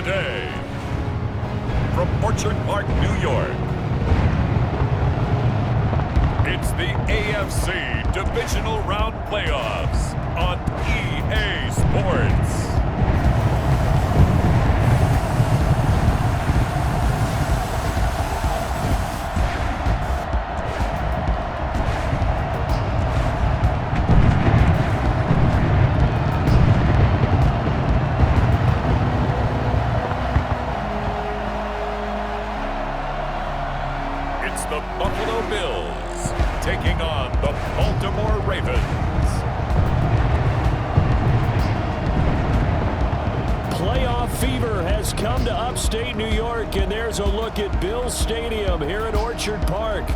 today, from Orchard Park, New York, it's the AFC Divisional Round Playoffs on EA Sports. It's the Buffalo Bills taking on the Baltimore Ravens. Playoff fever has come to upstate New York, and there's a look at Bills Stadium here at Orchard Park.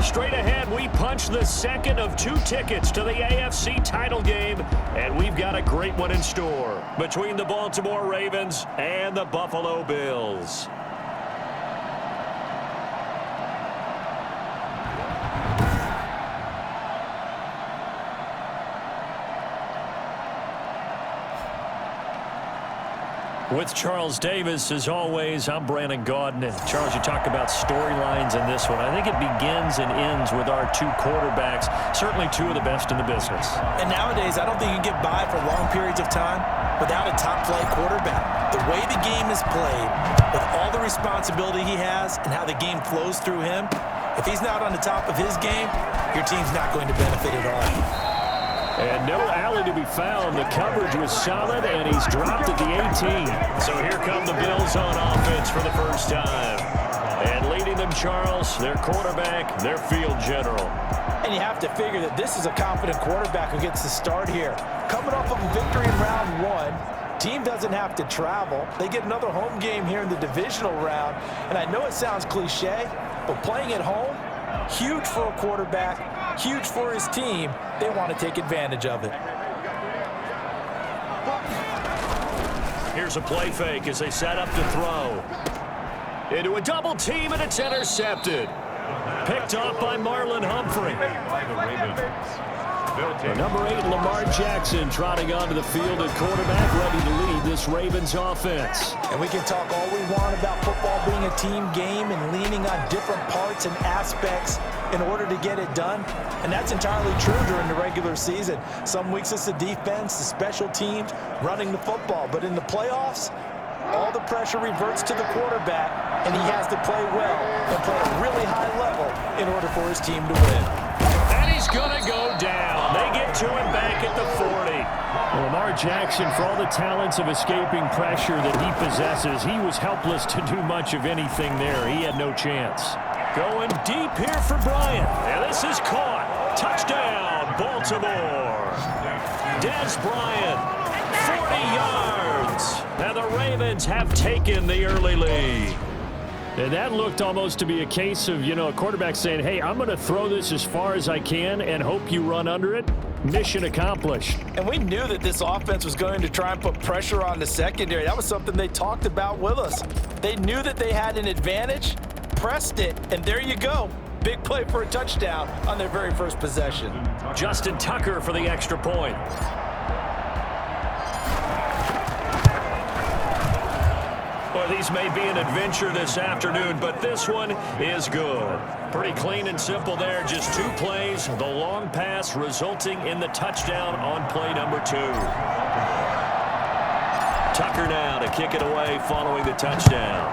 Straight ahead, we punch the second of 2 tickets to the AFC title game, and we've got a great one in store between the Baltimore Ravens and the Buffalo Bills. With Charles Davis, as always, I'm Brandon Gaudin. And Charles, you talk about storylines in this one. I think it begins and ends with our 2 quarterbacks, certainly 2 of the best in the business. And nowadays, I don't think you can get by for long periods of time without a top-flight quarterback. The way the game is played, with all the responsibility he has and how the game flows through him, if he's not on the top of his game, your team's not going to benefit at all. And no alley to be found. The coverage was solid, and he's dropped at the 18. So here come the Bills on offense for the first time. And leading them, Charles, their quarterback, their field general. And you have to figure that this is a confident quarterback who gets the start here. Coming off of a victory in round 1, team doesn't have to travel. They get another home game here in the divisional round. And I know it sounds cliche, but playing at home, huge for a quarterback, huge for his team. They want to take advantage of it. Here's a play fake as they set up to throw. Into a double team, and it's intercepted. Picked off by Marlon Humphrey. Number 8, Lamar Jackson, trotting onto the field at quarterback, ready to lead this Ravens offense. And we can talk all we want about football being a team game and leaning on different parts and aspects in order to get it done. And that's entirely true during the regular season. Some weeks it's the defense, the special teams, running the football. But in the playoffs, all the pressure reverts to the quarterback, and he has to play well and play at a really high level in order for his team to win. And he's going to go down. They get to him back at the 40. Well, Lamar Jackson, for all the talents of escaping pressure that he possesses, he was helpless to do much of anything there. He had no chance. Going deep here for Bryant. And this is caught. Touchdown, Baltimore. Des Bryant, 40 yards. And the Ravens have taken the early lead. And that looked almost to be a case of, a quarterback saying, hey, I'm going to throw this as far as I can and hope you run under it. Mission accomplished. And we knew that this offense was going to try and put pressure on the secondary. That was something they talked about with us. They knew that they had an advantage, pressed it, and there you go. Big play for a touchdown on their very first possession. Justin Tucker for the extra point. Well, these may be an adventure this afternoon, but this one is good. Pretty clean and simple there. Just 2 plays. The long pass resulting in the touchdown on play number 2. Tucker now to kick it away following the touchdown.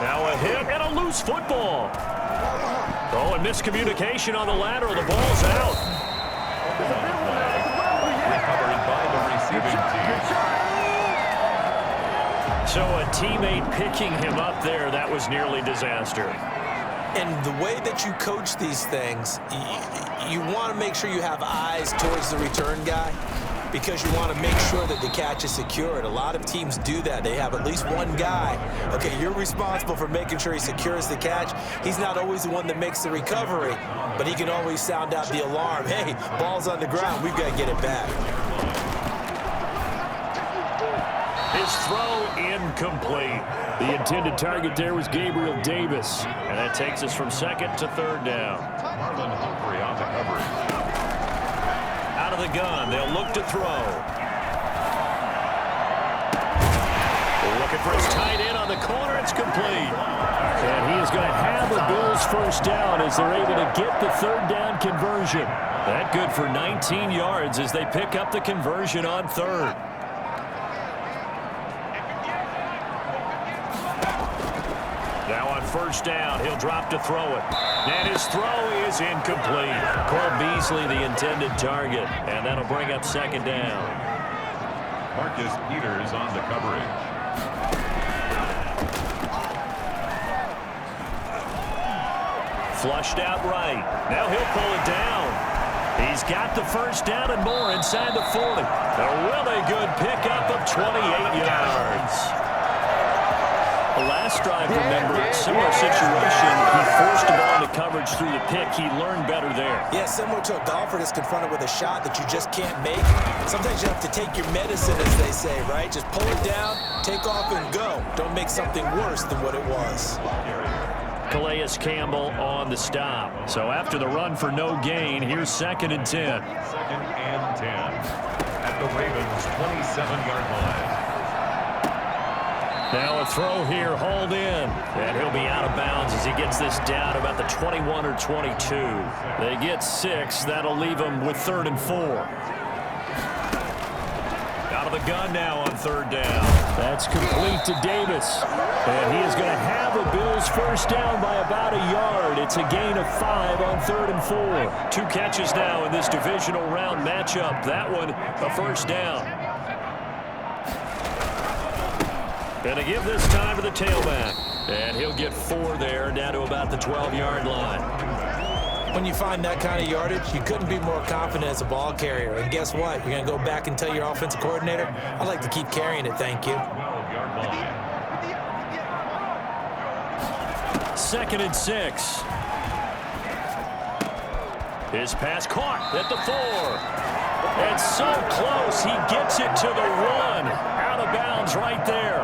Now a hit and a loose football. Oh, and miscommunication on the lateral. The ball's out. Recovered by the receiving team. So a teammate picking him up there, that was nearly disaster. And the way that you coach these things, you want to make sure you have eyes towards the return guy because you want to make sure that the catch is secured. A lot of teams do that. They have at least one guy. Okay, you're responsible for making sure he secures the catch. He's not always the one that makes the recovery, but he can always sound out the alarm. Hey, ball's on the ground. We've got to get it back. His throw incomplete. The intended target there was Gabriel Davis. And that takes us from second to third down. Marlon Humphrey on the coverage. Out of the gun. They'll look to throw. Looking for his tight end on the corner. It's complete. And he is going to have the Bills first down as they're able to get the third down conversion. That good for 19 yards as they pick up the conversion on third. Now on first down, he'll drop to throw it. And his throw is incomplete. Cole Beasley, the intended target. And that'll bring up second down. Marcus Peters on the coverage. Flushed out right. Now he'll pull it down. He's got the first down and more inside the 40. A really good pickup of 28 yards. The last drive, remember, similar situation. He forced the ball into coverage through the pick. He learned better there. Yeah, similar to a golfer that's confronted with a shot that you just can't make. Sometimes you have to take your medicine, as they say, right? Just pull it down, take off, and go. Don't make something worse than what it was. Calais Campbell on the stop. So after the run for no gain, here's 2nd and 10. 2nd and 10 at the Ravens' 27-yard line. Now a throw here, hauled in. And he'll be out of bounds as he gets this down about the 21 or 22. They get 6. That'll leave them with 3rd and 4. Out of the gun now on third down. That's complete to Davis. And he is going to have the Bills first down by about a yard. It's a gain of 5 on 3rd and 4. 2 catches now in this divisional round matchup. That one, a first down. And to give this time to the tailback. And he'll get 4 there, down to about the 12-yard line. When you find that kind of yardage, you couldn't be more confident as a ball carrier. And guess what? You're going to go back and tell your offensive coordinator, I'd like to keep carrying it, thank you. 2nd and 6. His pass caught at the 4. And so close, he gets it to the 1. Out of bounds right there.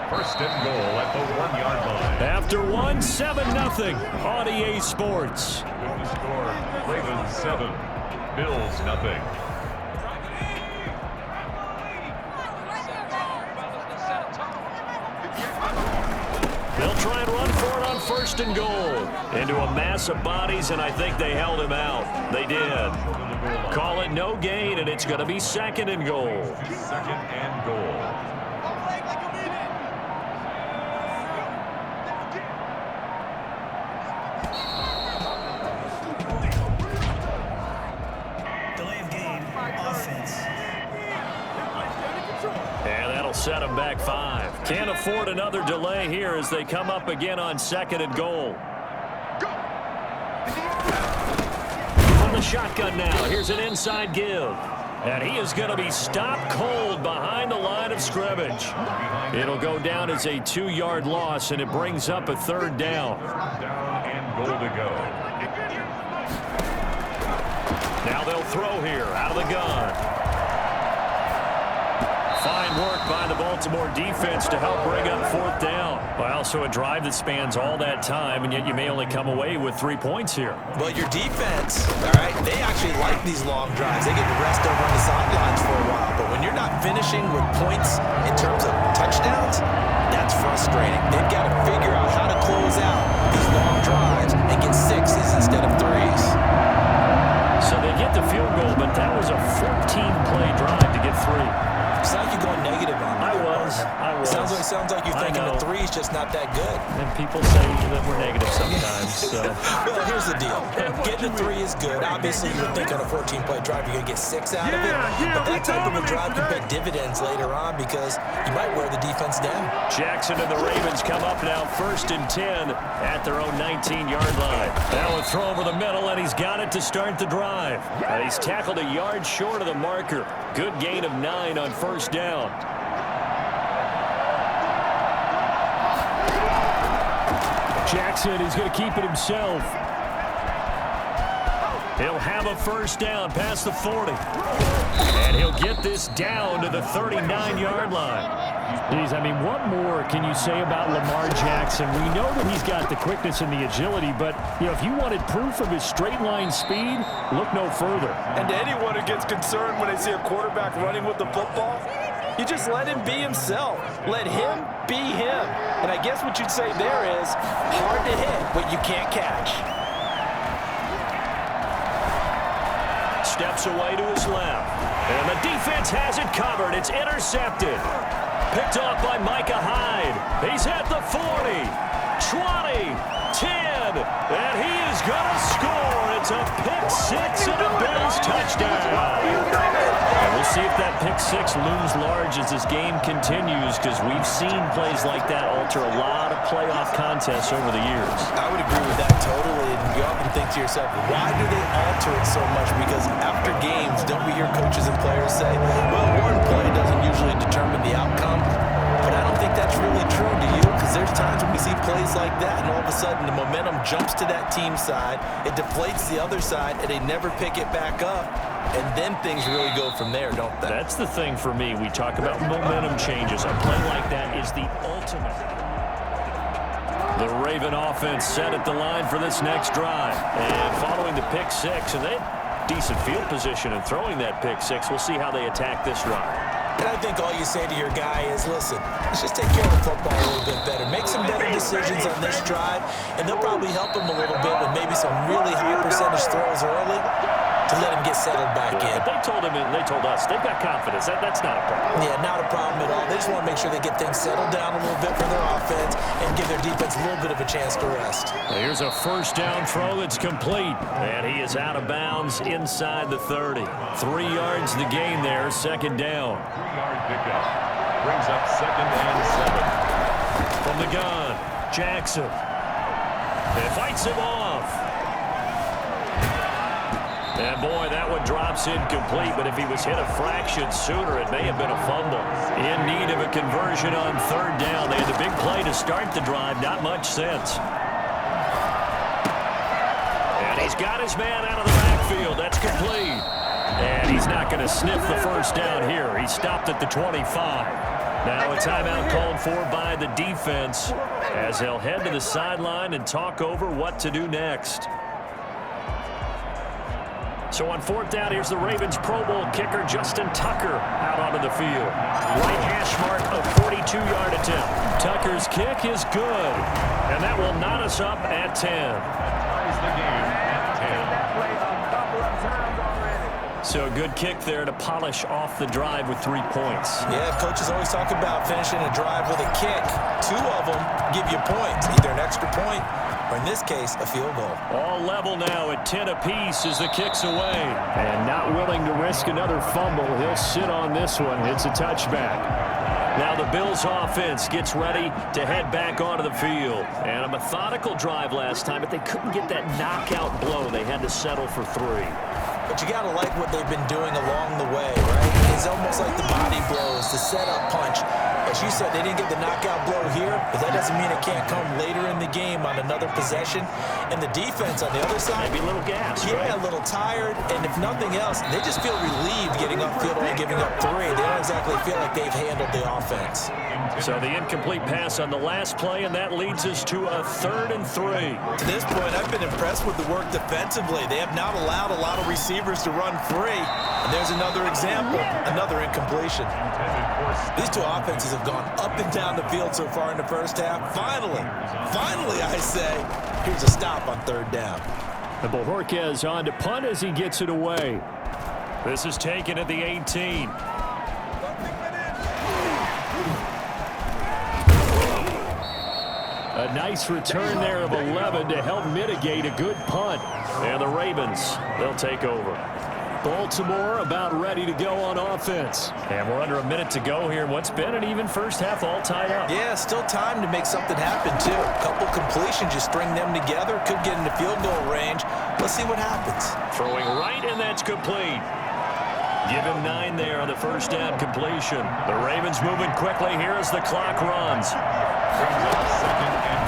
First and goal at the 1-yard line. After 1, 7-0 on EA Sports. With the score, Ravens 7, Bills nothing. They'll try and run for it on 1st and goal. Into a mass of bodies, and I think they held him out. They did. Call it no gain, and it's going to be 2nd and goal. 2nd and goal. Set him back 5. Can't afford another delay here as they come up again on 2nd and goal. From the shotgun now, here's an inside give. And he is going to be stopped cold behind the line of scrimmage. It'll go down as a 2-yard loss, and it brings up a 3rd down. Down and goal to go. Now they'll throw here out of the gun. Fine work by the Baltimore defense to help bring up 4th down. Well, so a drive that spans all that time, and yet you may only come away with 3 points here. Well, your defense, all right, they actually like these long drives. They get to rest over on the sidelines for a while. But when you're not finishing with points in terms of touchdowns, that's frustrating. They've got to figure out how to close out these long drives and get 6s instead of 3s. So they get the field goal, but that was a 14-play drive to get 3. Sounds like you're going negative on me. I was. Sounds like you're thinking the 3's just not that good. And people say that we're negative sometimes. So. Well, here's the deal. Getting a 3 is good. Obviously, you would think on a 14-play drive you're going to get 6 out of it. But that type of a drive can pay dividends later on because you might wear the defense down. Jackson and the Ravens come up now 1st and 10 at their own 19-yard line. Now a throw over the middle, and he's got it to start the drive. And he's tackled a yard short of the marker. Good gain of 9 on 1st down. Jackson is going to keep it himself. He'll have a first down past the 40. And he'll get this down to the 39-yard line. Geez, I mean, what more can you say about Lamar Jackson? We know that he's got the quickness and the agility, but, you know, if you wanted proof of his straight-line speed, look no further. And to anyone who gets concerned when they see a quarterback running with the football, you just let him be himself. Let him be him. And I guess what you'd say there is hard to hit what you can't catch. Steps away to his left. And the defense has it covered. It's intercepted. Picked off by Micah Hyde. He's at the 40, 20, 10, and he is going to score. It's a pick-6 and a Bills touchdown. And we'll see if that pick-6 looms large as this game continues, because we've seen plays like that alter a lot of playoff contests over the years. I would agree with that totally. And you often think to yourself, why do they alter it so much? Because after games, don't we hear coaches and players say, well, one play doesn't usually determine the outcome? But I don't think that's really true, do you? Because there's times when we see plays like that, and all of a sudden the momentum jumps to that team side, it deflates the other side, and they never pick it back up. And then things really go from there, don't they? That's the thing for me. We talk about momentum changes. A play like that is the ultimate. The Raven offense set at the line for this next drive. And following the pick-6, and they had decent field position in throwing that pick-6. We'll see how they attack this drive. And I think all you say to your guy is, listen, let's just take care of the football a little bit better. Make some better decisions on this drive, and they'll probably help him a little bit with maybe some really high percentage throws early to let him get settled back in. But they told him, and they told us, they've got confidence. That's not a problem. Yeah, not a problem at all. They just want to make sure they get things settled down a little bit for their offense and give their defense a little bit of a chance to rest. Here's a first down throw that's complete. And he is out of bounds inside the 30. 3 yards the gain there, second down. 3-yard pickup. Brings up 2nd and 7. From the gun, Jackson. And fights him off. And boy, that one drops incomplete, but if he was hit a fraction sooner, it may have been a fumble. In need of a conversion on 3rd down. They had the big play to start the drive, not much sense. And he's got his man out of the backfield. That's complete. And he's not going to sniff the first down here. He stopped at the 25. Now a timeout called for by the defense as they'll head to the sideline and talk over what to do next. So on 4th down, here's the Ravens Pro Bowl kicker Justin Tucker out onto the field. Right hash mark, a 42-yard attempt. Tucker's kick is good, and that will knot us up at 10. Ties the game at 10. So a good kick there to polish off the drive with 3 points. Yeah, coaches always talk about finishing a drive with a kick. 2 of them give you points, either an extra point or, in this case, a field goal. All level now at 10 apiece as the kick's away. And not willing to risk another fumble. He'll sit on this one. It's a touchback. Now the Bills offense gets ready to head back onto the field. And a methodical drive last time, but they couldn't get that knockout blow. They had to settle for 3. But you got to like what they've been doing along the way, right? It's almost like the body blows, the setup punch. As you said, they didn't get the knockout blow here, but that doesn't mean it can't come later in the game on another possession. And the defense on the other side, maybe a little gas, yeah, right? A little tired. And if nothing else, they just feel relieved getting upfield only giving up 3. They don't exactly feel like they've handled the offense. So the incomplete pass on the last play, and that leads us to a 3rd and 3. To this point, I've been impressed with the work defensively. They have not allowed a lot of receivers to run free. And there's another example, another incompletion. These two offenses have gone up and down the field so far in the first half. Finally, I say, here's a stop on 3rd down. And Bojorquez on to punt as he gets it away. This is taken at the 18. A nice return there of 11 to help mitigate a good punt. And the Ravens, they'll take over. Baltimore about ready to go on offense. And we're under a minute to go here. What's been an even first half, all tied up. Yeah, still time to make something happen, too. A couple completions, you string them together, could get into field goal range. Let's see what happens. Throwing right, and that's complete. Give him 9 there on the first down completion. The Ravens moving quickly here as the clock runs.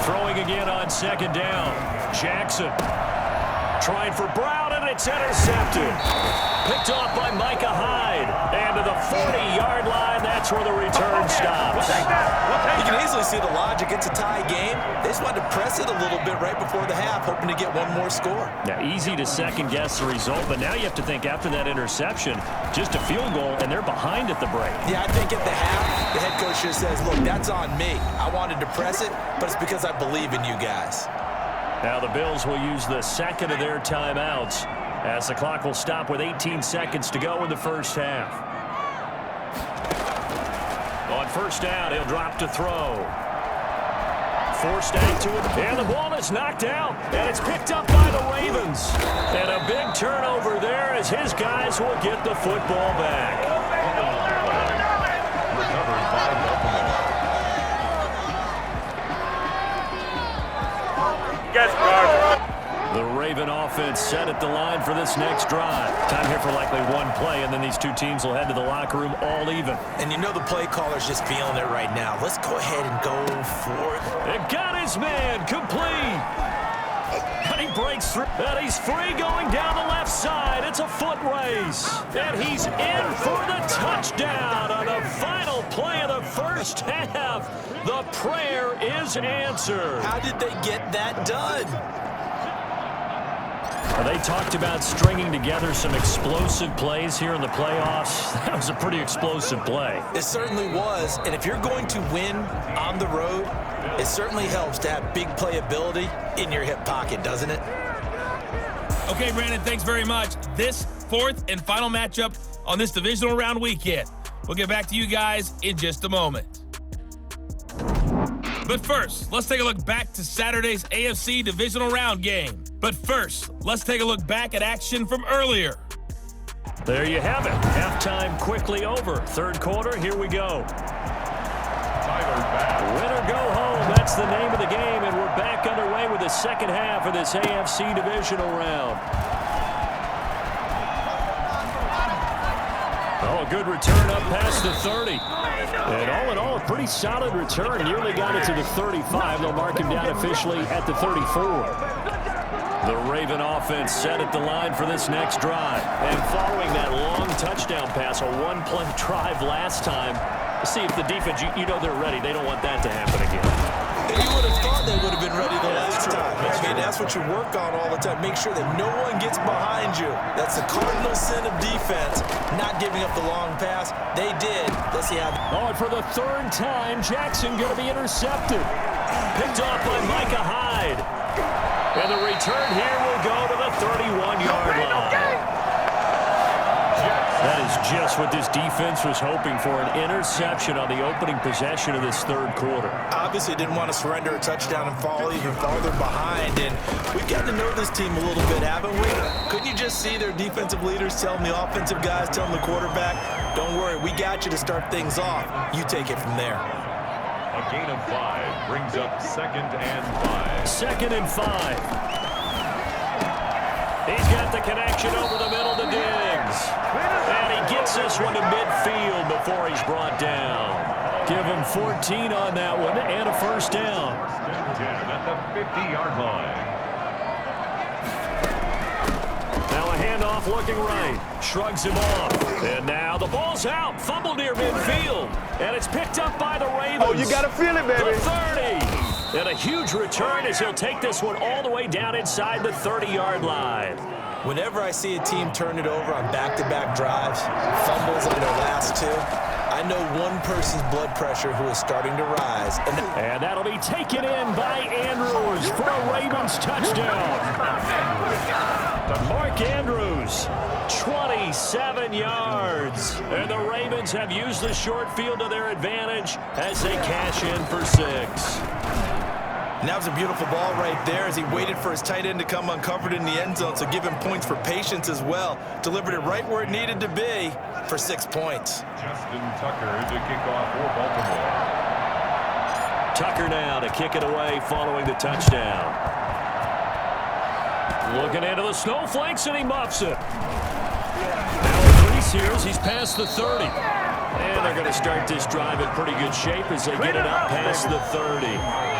Throwing again on 2nd down. Jackson trying for Brown, and it's intercepted. Picked off by Micah Hyde. And to the 40-yard line, that's that's where the return stops. You can easily see the logic. It's a tie game. They just wanted to press it a little bit right before the half, hoping to get one more score. Yeah, easy to second-guess the result, but now you have to think after that interception, just a field goal, and they're behind at the break. Yeah, I think at the half, the head coach just says, look, that's on me. I wanted to press it, but it's because I believe in you guys. Now the Bills will use the second of their timeouts as the clock will stop with 18 seconds to go in the first half. On first down, he'll drop to throw. Forced out to it, and the ball is knocked out, and it's picked up by the Ravens. And a big turnover there as his guys will get the football back. Recovered by Baltimore. The Raven offense set at the line for this next drive. Time here for likely one play, and then these two teams will head to the locker room all even. And you know the play caller's just feeling it right now. Let's go ahead and go for it. It got his man complete. And he breaks through. And he's free going down the left side. It's a foot race. And he's in for the touchdown on the final play of the first half. The prayer is answered. How did they get that done? They talked about stringing together some explosive plays here in the playoffs. That was a pretty explosive play. It certainly was. And if you're going to win on the road, it certainly helps to have big playability in your hip pocket, doesn't it? Okay, Brandon, thanks very much. This fourth and final matchup on this divisional round weekend. We'll get back to you guys in just a moment. But first, let's take a look back to Saturday's AFC divisional round game. But first, let's take a look back at action from earlier. There you have it. Halftime quickly over. Third quarter, here we go. Win or go home, that's the name of the game, and we're back underway with the second half of this AFC divisional round. Oh, a good return up past the 30. And all in all, a pretty solid return. Nearly got it to the 35. They'll mark him down officially at the 34. The Raven offense set at the line for this next drive. And following that long touchdown pass, a one-play drive last time, see if the defense, you know they're ready. They don't want that to happen again. And you would have thought they would have been ready the last time. I mean, that's what you work on all the time. Make sure that no one gets behind you. That's the cardinal sin of defense, not giving up the long pass. They did. Let's see how. Oh, and for the third time, Jackson going to be intercepted. Picked off by Micah Hyde. And the return here will go to the 31-yard line. That is just what this defense was hoping for, an interception on the opening possession of this third quarter. Obviously didn't want to surrender a touchdown and fall even farther behind. And we've gotten to know this team a little bit, haven't we? Couldn't you just see their defensive leaders telling the offensive guys, telling the quarterback, don't worry, we got you to start things off. You take it from there. A gain of 5 brings up 2nd and 5. 2nd and 5. He's got the connection over the middle to Diggs. And he gets this one to midfield before he's brought down. Give him 14 on that one and a first down. 10 at the 50-yard line. Now a handoff looking right. Shrugs him off. And now the ball's out. Fumble near midfield. And it's picked up by the Ravens. Oh, you got to feel it, baby. The 30. And a huge return as he'll take this one all the way down inside the 30-yard line. Whenever I see a team turn it over on back-to-back drives, fumbles on their last two, I know one person's blood pressure who is starting to rise. And that'll be taken in by Andrews for a Ravens touchdown. Mark Andrews, 27 yards. And the Ravens have used the short field to their advantage as they cash in for 6. And that was a beautiful ball right there as he waited for his tight end to come uncovered in the end zone, so give him points for patience as well. Delivered it right where it needed to be for 6 points. Justin Tucker to kick off for Baltimore. Tucker now to kick it away following the touchdown. Looking into the snowflakes, and he muffs it. Now Reese here as he's past the 30. And they're going to start this drive in pretty good shape as they get it up past the 30.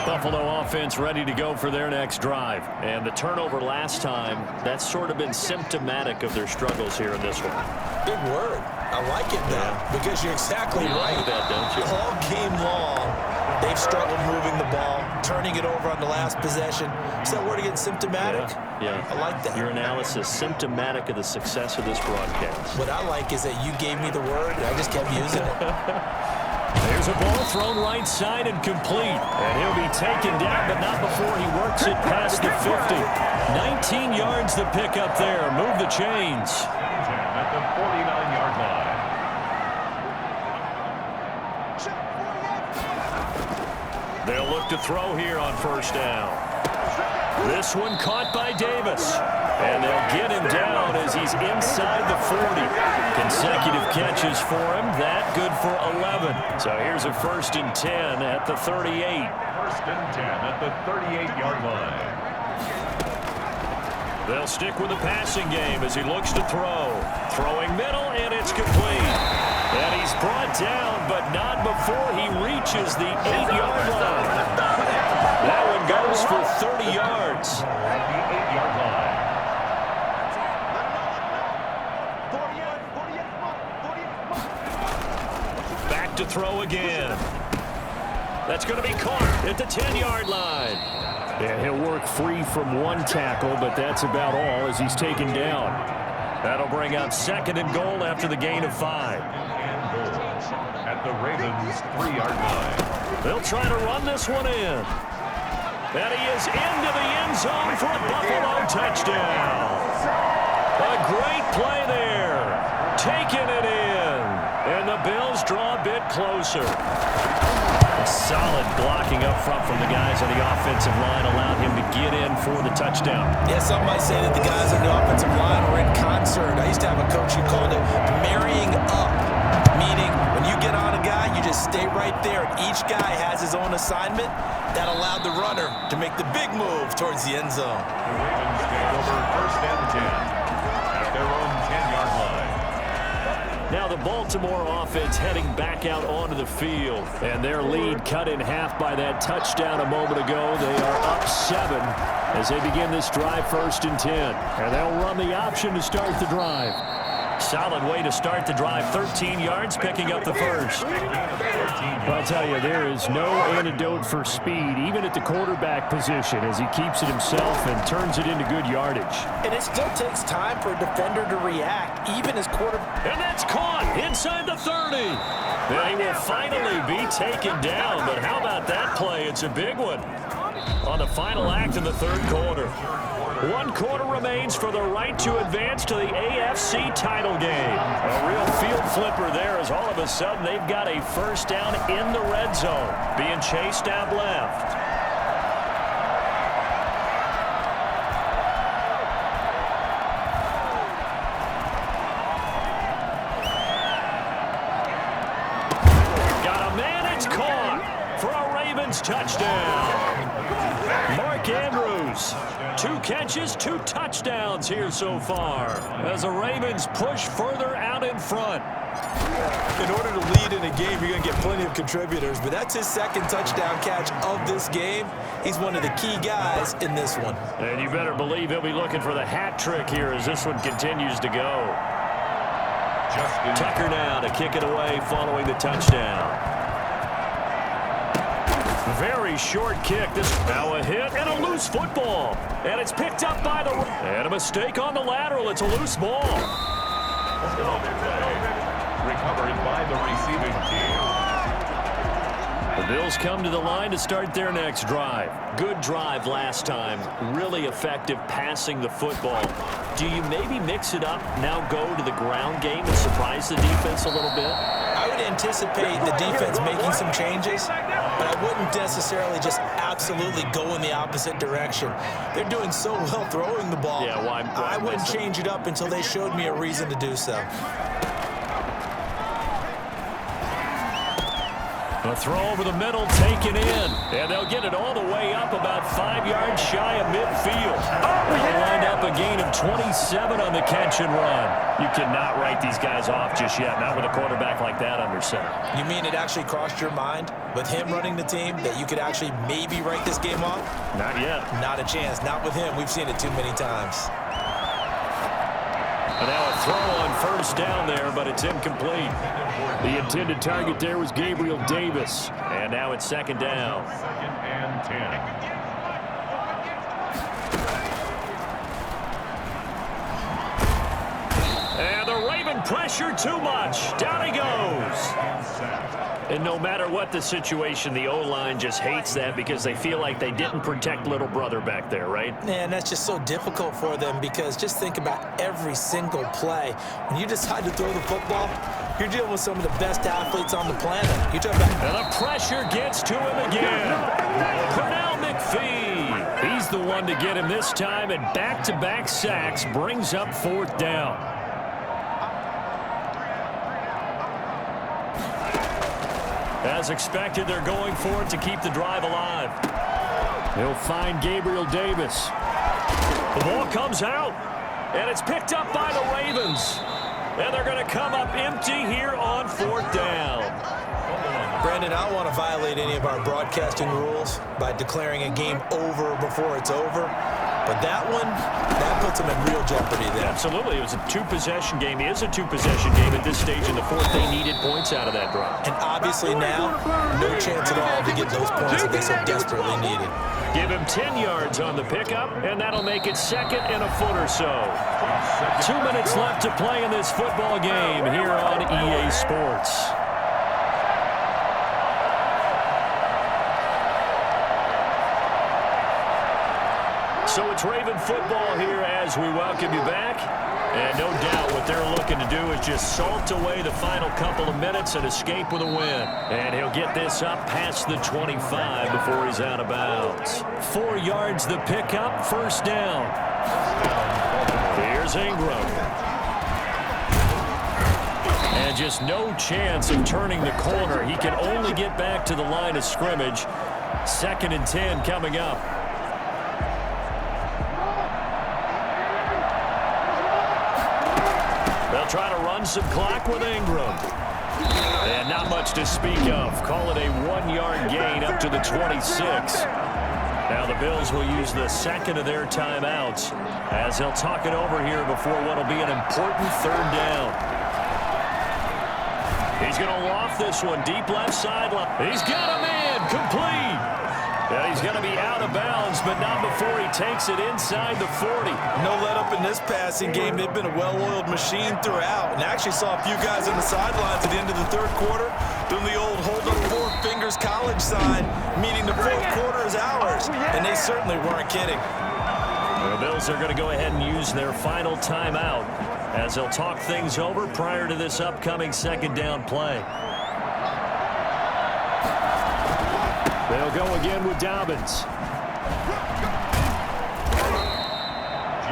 Buffalo offense ready to go for their next drive. And the turnover last time, that's sort of been symptomatic of their struggles here in this one. Big word. I like it, though, because you're exactly right. Like that, don't you? All game long, they've struggled moving the ball, turning it over on the last possession. Is that word again, symptomatic? Yeah. I like that. Your analysis, symptomatic of the success of this broadcast. What I like is that you gave me the word, and I just kept using it. There's a ball thrown right side and complete. And he'll be taken down, but not before he works it past the 50. 19 yards to pick up there. Move the chains. At the 49-yard line. They'll look to throw here on first down. This one caught by Davis. And they'll get him down as he's inside the 40. Consecutive catches for him. That good for 11. So here's a 1st and 10 at the 38. 1st and 10 at the 38-yard line. They'll stick with the passing game as he looks to throw. Throwing middle, and it's complete. And he's brought down, but not before he reaches the 8-yard line. That one goes for 30 yards. At the 8-yard line. Back to throw again. That's going to be caught at the 10-yard line. And he'll work free from one tackle, but that's about all as he's taken down. That'll bring up 2nd and goal after the gain of 5. At the Ravens' 3-yard line. They'll try to run this one in. And he is into the end zone for a Buffalo touchdown. A great play there. Taking it in. And the Bills draw a bit closer. Solid blocking up front from the guys on the offensive line allowed him to get in for the touchdown. Yeah, some might say that the guys on the offensive line were in concert. I used to have a coach who called it marrying up, meaning when you get on a guy, you just stay right there. And each guy has his own assignment. That allowed the runner to make the big move towards the end zone. The Ravens take over 1st and 10 at their own 10-yard line. Now the Baltimore offense heading back out onto the field. And their lead cut in half by that touchdown a moment ago. They are up 7 as they begin this drive 1st and 10. And they'll run the option to start the drive. Solid way to start the drive. 13 yards, picking up the first. I'll tell you, there is no antidote for speed, even at the quarterback position, as he keeps it himself and turns it into good yardage. And it still takes time for a defender to react, even as quarterback. And that's caught inside the 30. And he will finally be taken down. But how about that play? It's a big one on the final act in the 3rd quarter. 1 quarter remains for the right to advance to the AFC title game. A real field flipper there as all of a sudden they've got a 1st down in the red zone. Being chased out left. Got a man, it's caught for a Ravens touchdown. Mark Andrews. 2 catches, 2 touchdowns here so far as the Ravens push further out in front. In order to lead in a game, you're going to get plenty of contributors, but that's his 2nd touchdown catch of this game. He's one of the key guys in this one. And you better believe he'll be looking for the hat trick here as this one continues to go. Tucker now to kick it away following the touchdown. Very short kick. This now a hit and a loose football. And it's picked up by the... And a mistake on the lateral. It's a loose ball. Recovered by the receiving team. The Bills come to the line to start their next drive. Good drive last time. Really effective passing the football. Do you maybe mix it up, now go to the ground game and surprise the defense a little bit? I would anticipate the defense making some changes, but I wouldn't necessarily just absolutely go in the opposite direction. They're doing so well throwing the ball. Yeah, why I wouldn't change it up until they showed me a reason to do so. A throw over the middle, taken in. And they'll get it all the way up about 5 yards shy of midfield. They'll wind up a gain of 27 on the catch and run. You cannot write these guys off just yet, not with a quarterback like that under center. You mean it actually crossed your mind with him running the team that you could actually maybe write this game off? Not yet. Not a chance. Not with him. We've seen it too many times. And now a throw on first down there, but it's incomplete. The intended target there was Gabriel Davis. And now it's second down. 2nd and 10. And the Raven pressure too much. Down he goes. And no matter what the situation, the O-line just hates that because they feel like they didn't protect little brother back there, right? Man, that's just so difficult for them because just think about every single play. When you decide to throw the football, you're dealing with some of the best athletes on the planet. You're talking about... And the pressure gets to him again. Pernell McPhee. He's the one to get him this time, and back-to-back sacks brings up fourth down. As expected, they're going for it to keep the drive alive. They'll find Gabriel Davis. The ball comes out, and it's picked up by the Ravens. And they're going to come up empty here on fourth down. Brandon, I don't want to violate any of our broadcasting rules by declaring a game over before it's over. But that one, that puts them in real jeopardy there. Absolutely. It was a two-possession game. It is a two-possession game at this stage in the fourth. They needed points out of that drive. And obviously now, no chance at all to get those points that they so desperately needed. Give him 10 yards on the pickup, and that'll make it second and a foot or so. 2 minutes left to play in this football game here on EA Sports. So it's Raven football here as we welcome you back. And no doubt what they're looking to do is just salt away the final couple of minutes and escape with a win. And he'll get this up past the 25 before he's out of bounds. 4 yards the pickup, first down. Here's Ingram. And just no chance of turning the corner. He can only get back to the line of scrimmage. 2nd and 10 coming up. They'll try to run some clock with Ingram. And not much to speak of. Call it a 1-yard gain up to the 26. Now the Bills will use the second of their timeouts as they'll talk it over here before what will be an important third down. He's going to loft this one deep left sideline. He's got a man complete. Yeah, he's going to be out of bounds, but not before he takes it inside the 40. No let up in this passing game. They've been a well-oiled machine throughout. And actually saw a few guys on the sidelines at the end of the third quarter doing the old hold up 4 fingers college sign, meaning the fourth quarter is ours. And they certainly weren't kidding. The Bills are going to go ahead and use their final timeout as they'll talk things over prior to this upcoming second down play. They'll go again with Dobbins.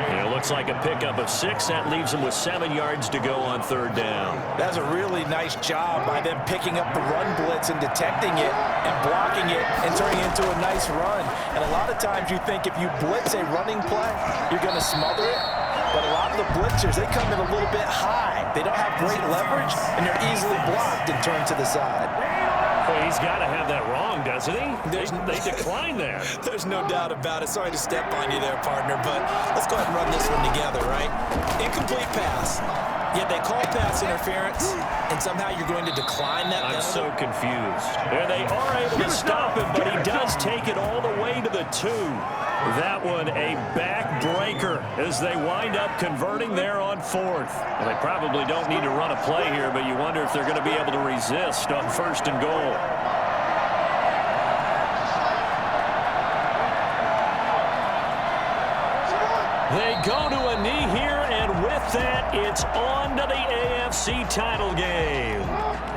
It looks like a pickup of 6. That leaves them with 7 yards to go on third down. That's a really nice job by them picking up the run blitz and detecting it and blocking it and turning it into a nice run. And a lot of times you think if you blitz a running play, you're going to smother it. But a lot of the blitzers, they come in a little bit high. They don't have great leverage, and they're easily blocked and turned to the side. Well, he's got to have that wrong, doesn't he? They decline there. There's no doubt about it. Sorry to step on you there, partner, but let's go ahead and run this one together, right? Incomplete pass. Yet they call pass interference, and somehow you're going to decline that penalty? I'm so confused. And they are able to stop him, but he does take it all the way to the 2. That one a backbreaker as they wind up converting there on fourth. Well, they probably don't need to run a play here, but you wonder if they're going to be able to resist on first and goal. They go to a knee here, and with that, it's on to the AFC title game.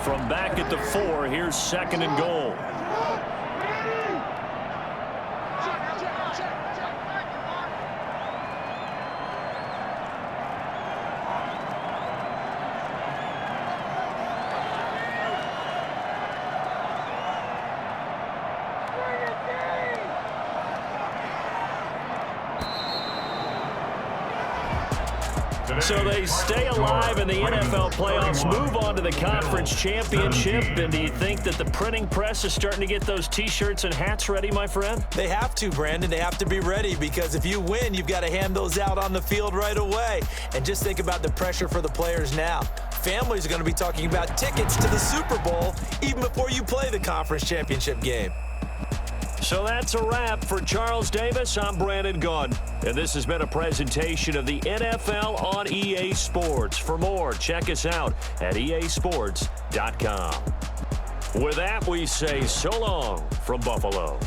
From back at the 4, here's 2nd and goal. So they stay alive in the NFL playoffs, move on to the conference championship. And do you think that the printing press is starting to get those T-shirts and hats ready, my friend? They have to, Brandon. They have to be ready because if you win, you've got to hand those out on the field right away. And just think about the pressure for the players now. Families are going to be talking about tickets to the Super Bowl even before you play the conference championship game. So that's a wrap for Charles Davis. I'm Brandon Gunn, and this has been a presentation of the NFL on EA Sports. For more, check us out at easports.com. With that, we say so long from Buffalo.